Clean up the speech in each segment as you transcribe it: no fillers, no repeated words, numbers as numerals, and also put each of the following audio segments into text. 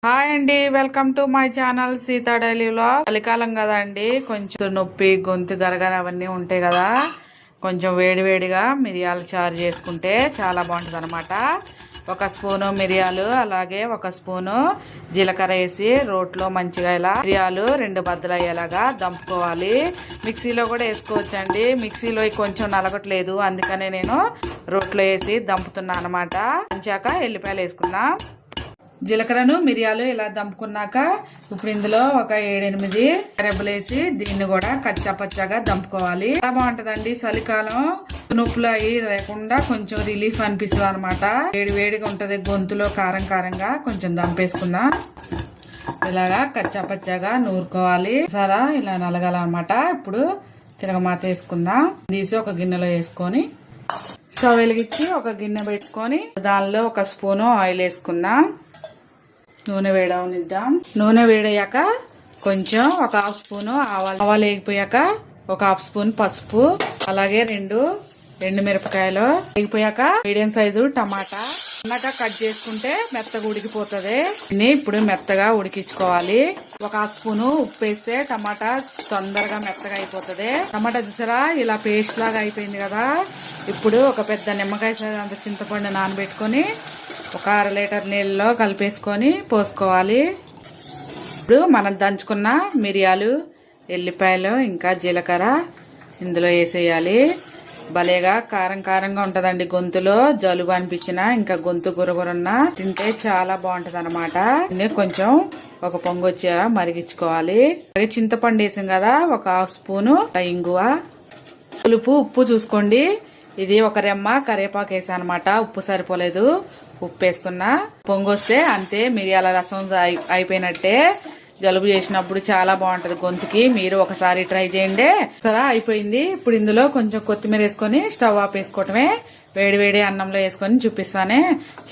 Hi అండి, welcome to my channel Sita daily vlog. చలికాలం కదా అండి, కొంచెం నొప్పి, గొంతు గరగర అవన్నీ ఉంటాయి కదా. కొంచెం వేడివేడిగా మిరియాల చారు చేసుకుంటే చాలా బాగుంటుంది అనమాట. ఒక స్పూను మిరియాలు, అలాగే ఒక స్పూను జీలకర్ర వేసి రోట్లో మంచిగా ఇలా మిరియాలు 2 బద్దలు అయ్యేలాగా దంపుకోవాలి. మిక్సీలో కూడా వేసుకోవచ్చండి. మిక్సీలో కొంచెం నలగట్లేదు, అందుకనే నేను రోట్లో వేసి దంపుతున్నా అనమాట. దంచాక ఎల్లిపాయలు వేసుకుందాం. జీలకర్రను మిరియాలు ఇలా దంపుకున్నాక ఇప్పుడు ఇందులో ఒక 7-8 రెబ్బలేసి దీన్ని కూడా కచ్చా పచ్చాగా దంపుకోవాలి. చాలా బాగుంటదండి. చలికాలం నొప్పులు అవి లేకుండా కొంచెం రిలీఫ్ అనిపిస్తుంది అనమాట. వేడిగా ఉంటది, గొంతులో కారం కారంగా కొంచెం దంపేసుకుందాం. ఇలాగా కచ్చా పచ్చాగా నూరుకోవాలి. సరే ఇలా నలగాలన్నమాట. ఇప్పుడు తిరగమాత వేసుకుందాం. తీసి ఒక గిన్నెలో వేసుకొని స్టవ్ వెలిగించి ఒక గిన్నె పెట్టుకొని దానిలో ఒక స్పూను ఆయిల్ వేసుకుందాం. నూనె వేడవనిద్దాం. నూనె వేడయ్యాక కొంచెం ఒక 1/2 స్పూను ఆవాలు వేగిపోయాక ఒక 1/2 స్పూన్ పసుపు, అలాగే 2 ఎండుమిరపకాయలు వేగిపోయాక మీడియం సైజు టమాటా సన్నగా కట్ చేసుకుంటే మెత్తగా ఉడికిపోతుంది. ఇప్పుడు మెత్తగా ఉడికించుకోవాలి. ఒక 1/2 స్పూను ఉప్పు వేస్తే టమాటా తొందరగా మెత్తగా అయిపోతుంది. టమాటా చూసారా ఇలా పేస్ట్ లాగా అయిపోయింది కదా. ఇప్పుడు ఒక పెద్ద నిమ్మకాయ సైజు అంత చింతపండు నానబెట్టుకొని ఒక 1/2 లీటర్ నీళ్ళలో కలిపేసుకొని పోసుకోవాలి. ఇప్పుడు మనం దంచుకున్న మిరియాలు, ఎల్లిపాయలు ఇంకా జీలకర్ర ఇందులో వేసేయాలి. భలేగా కారం కారంగా ఉంటదండి. గొంతులో జలుబు అనిపించినా ఇంకా గొంతు గురగురున్నా తింటే చాలా బాగుంటది అనమాట. కొంచెం ఒక పొంగు వచ్చే మరిగించుకోవాలి. అలాగే చింతపండు వేసాం కదా, ఒక 1/2 స్పూను ఇంగువ, పులుపు, ఉప్పు చూసుకోండి. ఇది ఒక రెమ్మ కరివేపాకు వేసా అనమాట. ఉప్పు సరిపోలేదు, ఉప్పు వేస్తున్నా. పొంగొస్తే అంతే, మిరియాల రసం అయిపోయినట్టే. జలుబు చేసినప్పుడు చాలా బాగుంటది గొంతుకి. మీరు ఒకసారి ట్రై చేయండి. సరే అయిపోయింది. ఇప్పుడు ఇందులో కొంచెం కొత్తిమీర వేసుకొని స్టవ్ ఆఫ్ వేసుకోవటమే. వేడి అన్నంలో వేసుకొని చూపిస్తానే.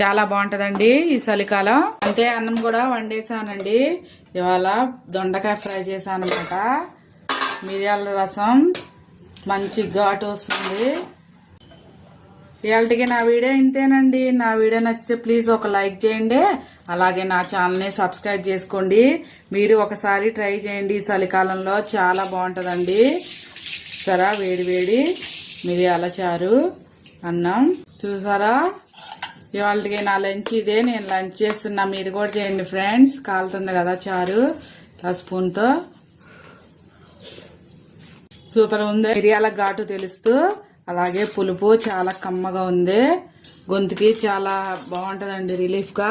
చాలా బాగుంటదండి ఈ చలికాలం. అంతే, అన్నం కూడా వండేసానండి. ఇవాళ దొండకాయ ఫ్రై చేశాను అనమాట. మిరియాల రసం మంచి ఘాటు వస్తుంది. ఇవాళకి నా వీడియో ఇంతేనండి. నా వీడియో నచ్చితే ప్లీజ్ ఒక లైక్ చేయండి. అలాగే నా ఛానల్ని సబ్స్క్రైబ్ చేసుకోండి. మీరు ఒకసారి ట్రై చేయండి. చలికాలంలో చాలా బాగుంటుందండి. సరే వేడి మిరియాల చారు అన్నం చూసారా. ఇవాళకి నా లంచ్ ఇదే. నేను లంచ్ చేస్తున్నా, మీరు కూడా చేయండి ఫ్రెండ్స్. కాలుతుంది కదా చారు. ఆ స్పూన్తో సూపర్ ఉంది. మిరియాల ఘాటు తెలుస్తూ, అలాగే పులుపు చాలా కమ్మగా ఉంది. గొంతుకి చాలా బాగుంటదండి, రిలీఫ్ గా.